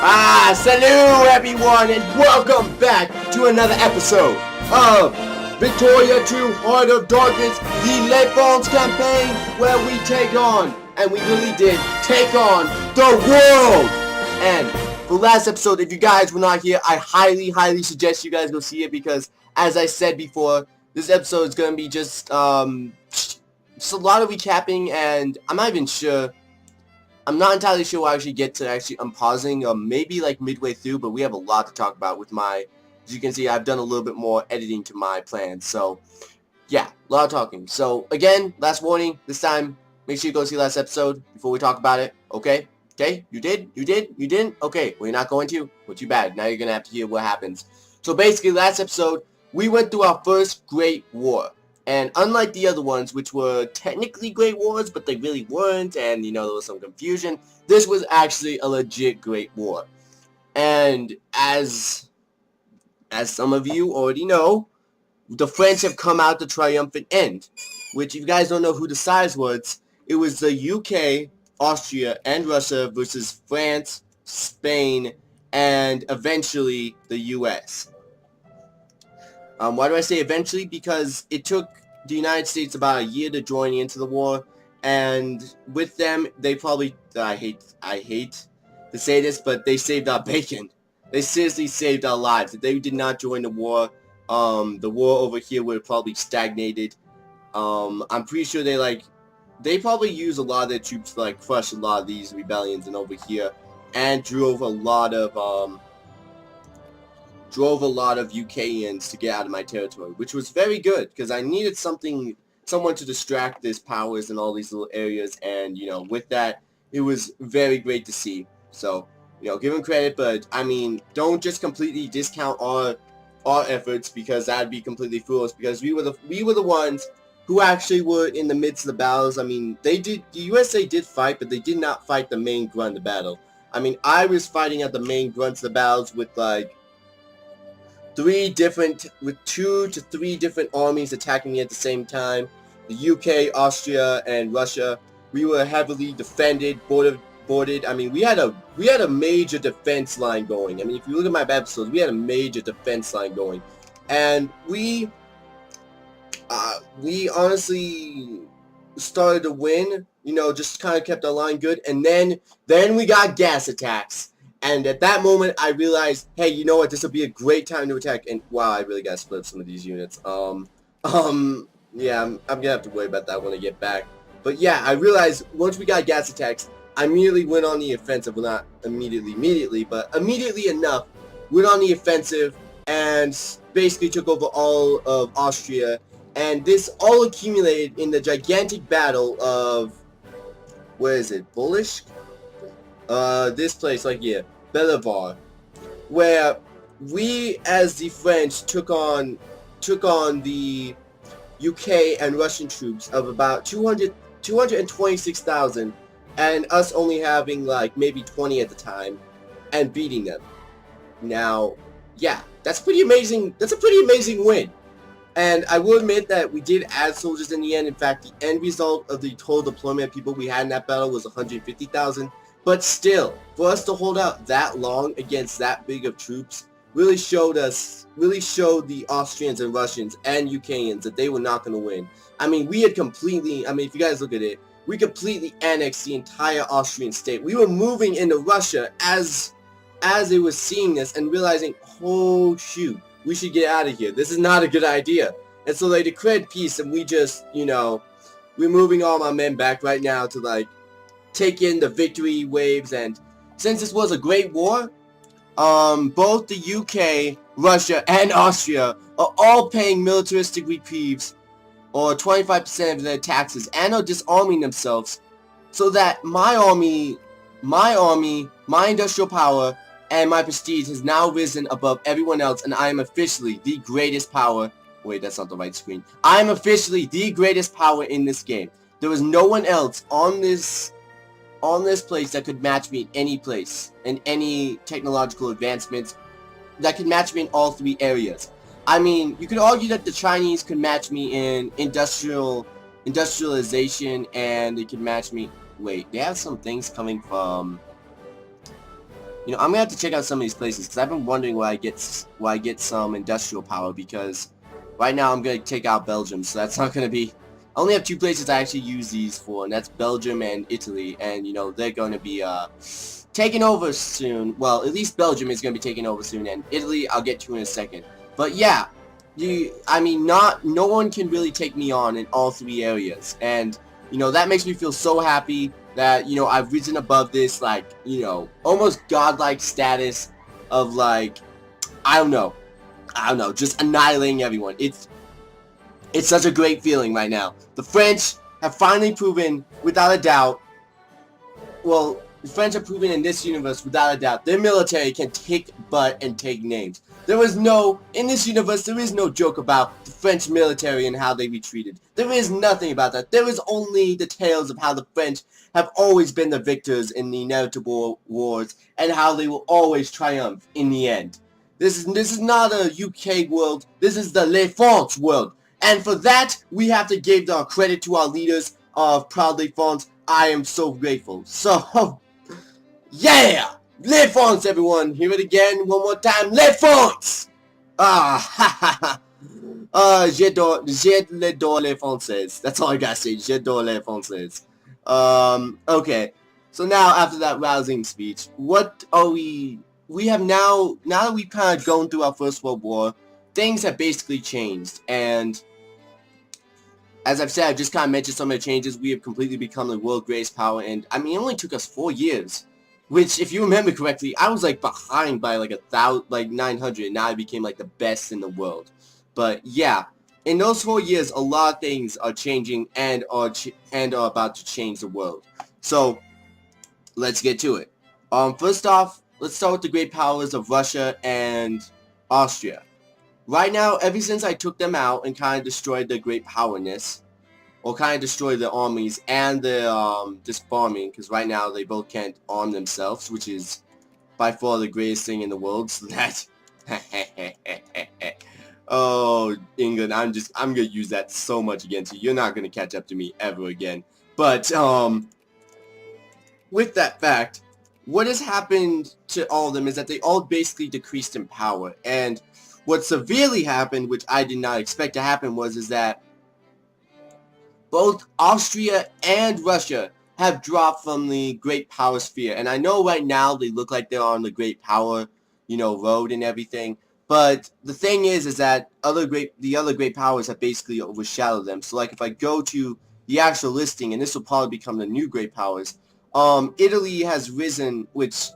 Salut everyone, and welcome back to another episode of Victoria to Heart of Darkness, the Late Falls campaign, where we take on, and we really did, take on the world! And for last episode, if you guys were not here, I highly suggest you guys go see it, because, as I said before, this episode is going to be just a lot of recapping, and I'm not entirely sure why I should get to actually unpausing, maybe like midway through, but we have a lot to talk about with as you can see, I've done a little bit more editing to my plan, so, yeah, a lot of talking. So, again, last warning, this time, make sure you go see last episode before we talk about it, okay? Okay? You did? You did? You didn't? Okay, well, you're not going to? Well, too bad. Now you're going to have to hear what happens. So, basically, last episode, we went through our first Great War. And unlike the other ones, which were technically Great Wars, but they really weren't, and, there was some confusion, this was actually a legit Great War. And as some of you already know, the French have come out the triumphant end, which, if you guys don't know who the sides was, it was the UK, Austria, and Russia versus France, Spain, and eventually the US. Why do I say eventually? Because it took the United States about a year to join into the war, and with them, they probably, I hate to say this, but they saved our bacon. They seriously saved our lives. If they did not join the war over here would have probably stagnated. I'm pretty sure they probably used a lot of their troops to, crush a lot of these rebellions and over here, and drove a lot of UKians to get out of my territory, which was very good, because I needed someone to distract these powers in all these little areas, and, with that, it was very great to see. So, give them credit, but, don't just completely discount our efforts, because that'd be completely foolish, because we were the ones who actually were in the midst of the battles. The USA did fight, but they did not fight the main grunt of the battle. I was fighting at the main grunts of the battles with, 2 to 3 different armies attacking me at the same time. The UK, Austria, and Russia. We were heavily defended, boarded. We had a major defense line going. If you look at my episodes, we had a major defense line going, and we honestly started to win. Just kind of kept our line good, and then we got gas attacks. And at that moment, I realized, hey, you know what? This will be a great time to attack. And wow, I really gotta split some of these units. Yeah, I'm gonna have to worry about that when I get back. But yeah, I realized once we got gas attacks, I immediately went on the offensive. Well, not immediately, but immediately enough, went on the offensive and basically took over all of Austria. And this all accumulated in the gigantic battle of, where is it? Bullish? This place right here, Bolivar, where we, as the French, took on the UK and Russian troops of about 226,000, and us only having maybe 20 at the time, and beating them. Now, yeah, that's pretty amazing. That's a pretty amazing win. And I will admit that we did add soldiers in the end. In fact, the end result of the total deployment of people we had in that battle was 150,000. But still, for us to hold out that long against that big of troops really showed the Austrians and Russians and UKians that they were not going to win. We had completely, if you guys look at it, we completely annexed the entire Austrian state. We were moving into Russia as it was seeing this and realizing, oh shoot, we should get out of here. This is not a good idea. And so they declared peace, and we just, we're moving all my men back right now to take in the victory waves. And since this was a great war, both the UK, Russia, and Austria are all paying militaristic reprieves, or 25% of their taxes, and are disarming themselves, so that my army, my industrial power, and my prestige has now risen above everyone else, and I am officially the greatest power. Wait, that's not the right screen. I am officially the greatest power in this game. There is no one else on this place that could match me in any place, in any technological advancements, that could match me in all 3 areas. You could argue that the Chinese could match me in industrialization, and they could match me. Wait, they have some things coming from I'm gonna have to check out some of these places because I've been wondering where I get some industrial power, because right now I'm gonna take out Belgium, so that's not gonna be. I only have 2 places I actually use these for, and that's Belgium and Italy, and they're gonna be taking over soon. Well, at least Belgium is gonna be taking over soon, and Italy I'll get to in a second. But yeah, no one can really take me on in all 3 areas, and that makes me feel so happy that I've risen above this, like, almost godlike status of, like, I don't know, just annihilating everyone. It's such a great feeling right now. The French have finally proven, without a doubt, well, the French have proven in this universe, without a doubt, their military can kick butt and take names. In this universe, there is no joke about the French military and how they retreated. There is nothing about that. There is only the tales of how the French have always been the victors in the inevitable wars, and how they will always triumph in the end. This is not a UK world. This is the Les France world. And for that, we have to give our credit to our leaders of Proud Les France. I am so grateful. So, yeah! Les France, everyone! Hear it again, one more time. Les France! J'adore les Français. That's all I gotta say. J'adore les Français. Okay. So now, after that rousing speech, what are we have now that we've kind of gone through our First World War, things have basically changed, and as I've said, I've just kind of mentioned some of the changes. We have completely become the world greatest power, and I mean, it only took us 4 years, which, if you remember correctly, I was like behind by like 900, and now I became like the best in the world. But yeah, in those 4 years, a lot of things are changing and are about to change the world. So let's get to it. First off, let's start with the great powers of Russia and Austria. Right now, ever since I took them out and kind of destroyed their great powerness, or kind of destroyed their armies and their disarming, because right now they both can't arm themselves, which is by far the greatest thing in the world. So that, oh, England, I'm gonna use that so much against you. You're not gonna catch up to me ever again. But with that fact, what has happened to all of them is that they all basically decreased in power, and what severely happened, which I did not expect to happen, is that both Austria and Russia have dropped from the great power sphere. And I know right now they look like they're on the great power, road and everything. But the thing is that the other great powers have basically overshadowed them. So like if I go to the actual listing, and this will probably become the new great powers, Italy has risen, which,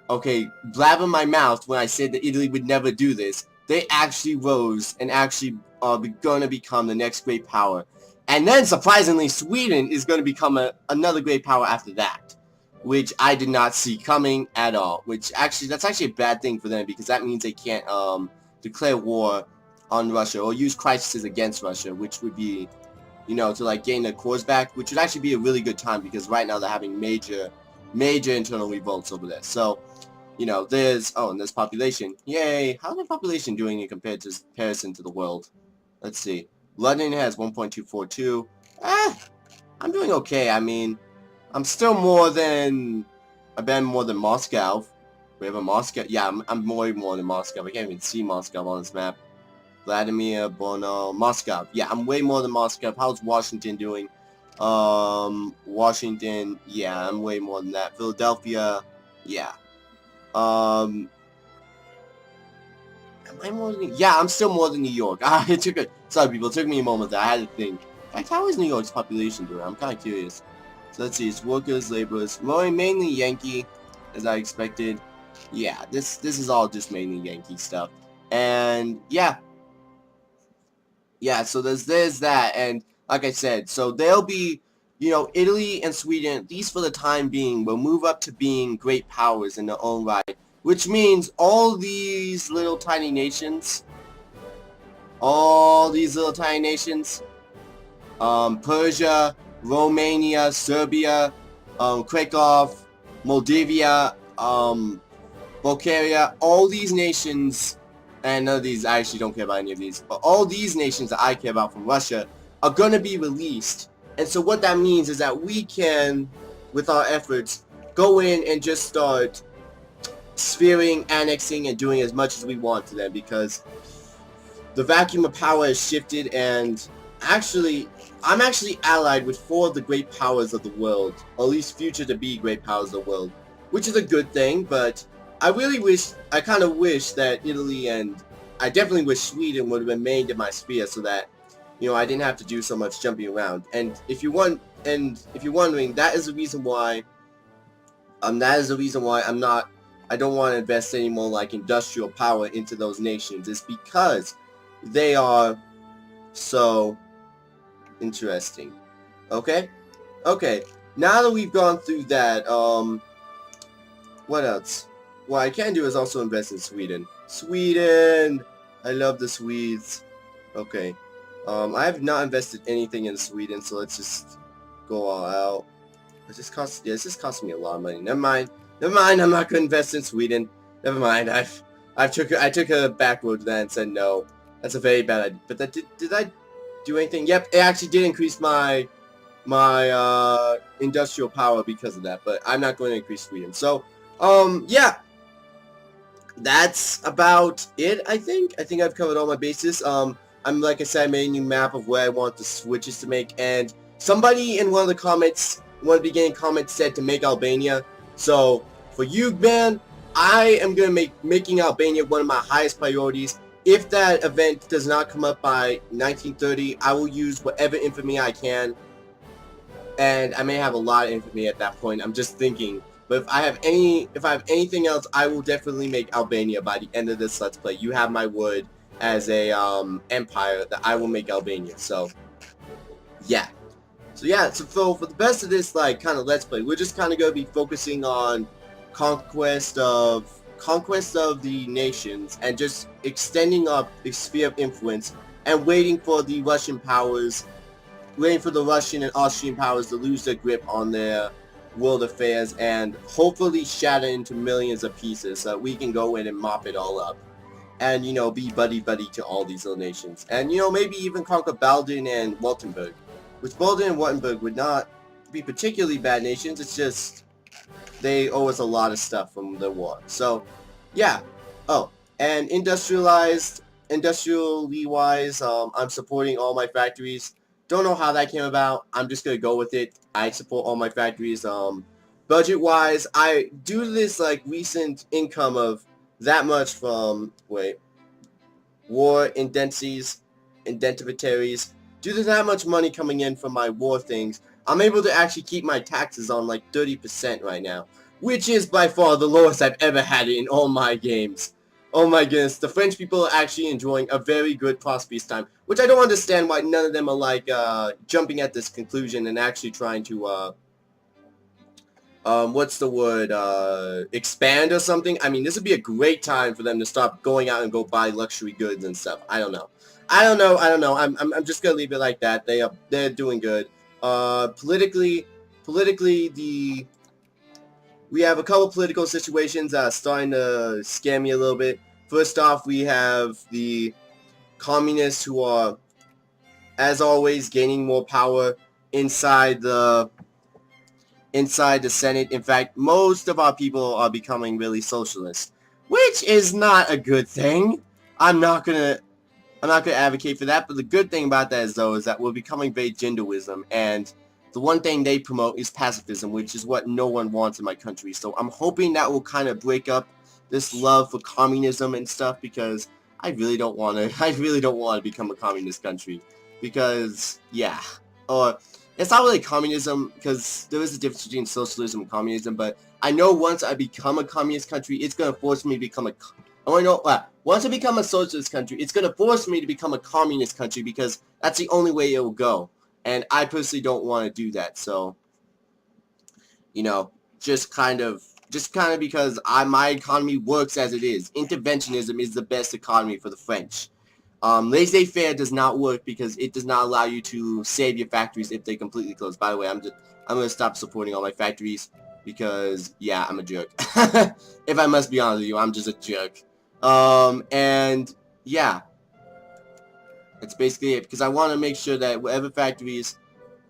okay, blab in my mouth when I said that Italy would never do this. They actually rose and actually are going to become the next great power. And then, surprisingly, Sweden is going to become another great power after that, which I did not see coming at all. Which that's actually a bad thing for them, because that means they can't declare war on Russia or use crises against Russia, which would be, to like gain their cores back, which would actually be a really good time, because right now they're having major internal revolts over there. So, there's population. Yay! How's the population doing in comparison to the world? Let's see. London has 1.242. I'm doing okay. I mean, I'm still I've been more than Moscow. We have a Moscow. Yeah, I'm more than Moscow. I can't even see Moscow on this map. Vladimir, Bono, Moscow. Yeah, I'm way more than Moscow. How's Washington doing? Washington. Yeah, I'm way more than that. Philadelphia. Yeah. Am I more than... Yeah, I'm still more than New York. Sorry, people. It took me a moment there. I had to think. In fact, how is New York's population doing? I'm kind of curious. So let's see. It's workers, laborers. Mainly Yankee, as I expected. Yeah, this is all just mainly Yankee stuff. And yeah. Yeah, so there's that. And like I said, so they'll be, Italy and Sweden, at least for the time being, will move up to being great powers in their own right. Which means all these little tiny nations, Persia, Romania, Serbia, Krakow, Moldavia, Bulgaria, all these nations, and none of these, I actually don't care about any of these, but all these nations that I care about from Russia are going to be released. And so what that means is that we can, with our efforts, go in and just start sphering, annexing, and doing as much as we want to them, because the vacuum of power has shifted, and actually, I'm actually allied with 4 of the great powers of the world, or at least future to be great powers of the world, which is a good thing. But I kind of wish that Italy, and I definitely wish Sweden would have remained in my sphere, so that, you know, I didn't have to do so much jumping around. And if you're wondering, that is the reason why I don't want to invest any more like industrial power into those nations. It's because they are so interesting. Okay? Okay. Now that we've gone through that, what else? What I can do is also invest in Sweden. Sweden! I love the Swedes. Okay. I have not invested anything in Sweden, so let's just go all out. This just cost me a lot of money. Never mind. I'm not gonna invest in Sweden. Never mind. I took a back road to that and said no. That's a very bad idea. But that did I do anything? Yep, it actually did increase my industrial power because of that. But I'm not going to increase Sweden. So yeah, that's about it. I think I've covered all my bases. Like I said, I made a new map of where I want the switches to make, and somebody in one of the beginning comments said to make Albania. So for you, man, I am gonna making Albania one of my highest priorities. If that event does not come up by 1930, I will use whatever infamy I can, and I may have a lot of infamy at that point. I'm just thinking. But if I have anything else, I will definitely make Albania by the end of this Let's Play. You have my word as a empire that I will make Albania. So yeah. So for the best of this like kind of Let's Play, we're just kind of going to be focusing on conquest of the nations, and just extending up the sphere of influence, and waiting for the Russian and Austrian powers to lose their grip on their world affairs, and hopefully shatter into millions of pieces, so that we can go in and mop it all up, and, you know, be buddy-buddy to all these little nations, and, you know, maybe even conquer Baldin and Württemberg, which Baldin and Württemberg would not be particularly bad nations. It's just they owe us a lot of stuff from the war. So yeah. Oh, and industrially wise, I'm supporting all my factories. Don't know how that came about. I'm just gonna go with it. I support all my factories. Budget wise, I due to this like recent income of that much from war indemnitaries, due to that much money coming in from my war things, I'm able to actually keep my taxes on like 30% right now, which is by far the lowest I've ever had it in all my games. Oh my goodness, the French people are actually enjoying a very good prosperous time, which I don't understand why none of them are like jumping at this conclusion and actually trying to expand or something. I mean, this would be a great time for them to stop going out and go buy luxury goods and stuff. I don't know. I'm just gonna leave it like that. They're doing good. Politically, we have a couple political situations starting to scare me a little bit. First off, we have the communists who are, as always, gaining more power inside the Senate. In fact, most of our people are becoming really socialist, which is not a good thing. I'm not gonna advocate for that, but the good thing about that is that we're becoming very genderism, and the one thing they promote is pacifism, which is what no one wants in my country. So I'm hoping that will kind of break up this love for communism and stuff, because I really don't want to become a communist country, because yeah, or it's not really communism, because there is a difference between socialism and communism, but I know once I become a communist country, it's going to force me to become once I become a socialist country, it's going to force me to become a communist country, because that's the only way it will go. And I personally don't want to do that. So, you know, just kind of because my economy works as it is. Interventionism is the best economy for the French. Laissez-faire does not work, because it does not allow you to save your factories if they completely close. By the way, I'm going to stop supporting all my factories, because, yeah, I'm a jerk. If I must be honest with you, I'm just a jerk. And yeah, that's basically it, because I want to make sure that whatever factories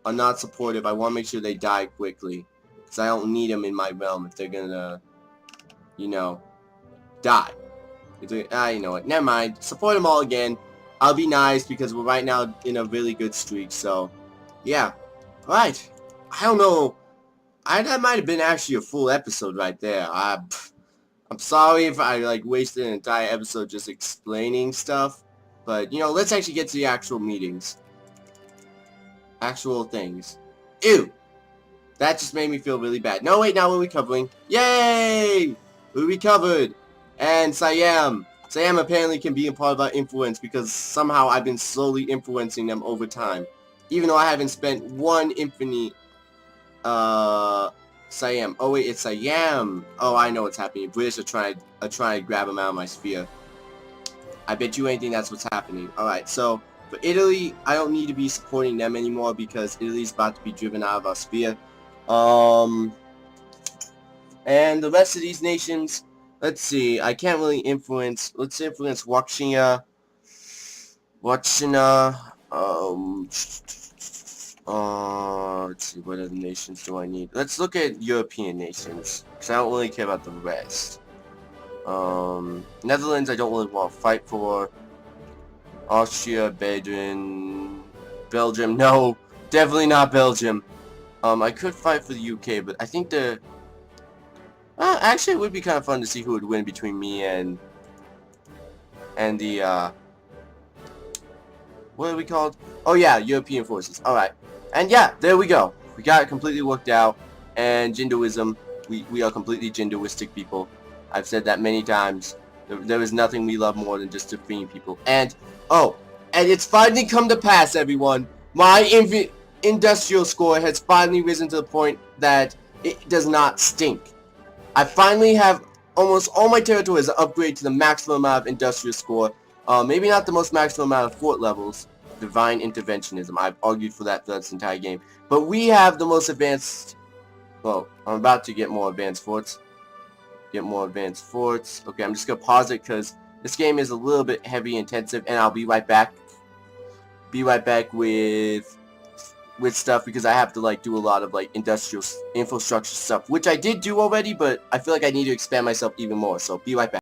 are not supportive, I want to make sure they die quickly, because I don't need them in my realm if they're gonna, you know, die. You know what, never mind. Support them all again. I'll be nice because we're right now in a really good streak, so yeah. Alright. I don't know. That might have been actually a full episode right there. I'm sorry if I like wasted an entire episode just explaining stuff. But, you know, let's actually get to the actual meetings. Actual things. Ew! That just made me feel really bad. No, wait, now we're recovering. Yay! We recovered! And Siam apparently can be a part of our influence because somehow I've been slowly influencing them over time. Even though I haven't spent one infinite, Siam. Oh wait, it's Siam. Oh, I know what's happening. British are trying to grab him out of my sphere. I bet you anything that's what's happening. Alright, so for Italy, I don't need to be supporting them anymore because Italy's about to be driven out of our sphere. And the rest of these nations, let's see, I can't really influence. Let's influence Wakshina. Let's see, what other nations do I need? Let's look at European nations, because I don't really care about the rest. Netherlands, I don't really want to fight for. Austria, Belgium, no, definitely not Belgium. I could fight for the UK, but I think actually it would be kind of fun to see who would win between me and the, what are we called? Oh yeah, European forces. Alright. And yeah, there we go. We got it completely worked out. And Jingoism, we are completely Jingoistic people. I've said that many times. There is nothing we love more than just defeating people. And, oh, and it's finally come to pass, everyone. My industrial score has finally risen to the point that it does not stink. I finally have almost all my territories upgraded to the maximum amount of industrial score. Maybe not the most maximum amount of fort levels. Divine interventionism. I've argued for that this entire game. But we have the most advanced... Well, I'm about to get more advanced forts. Okay, I'm just going to pause it because this game is a little bit heavy intensive, and I'll be right back. With stuff because I have to like do a lot of like industrial infrastructure stuff, which I did do already, but I feel like I need to expand myself even more, so be right back.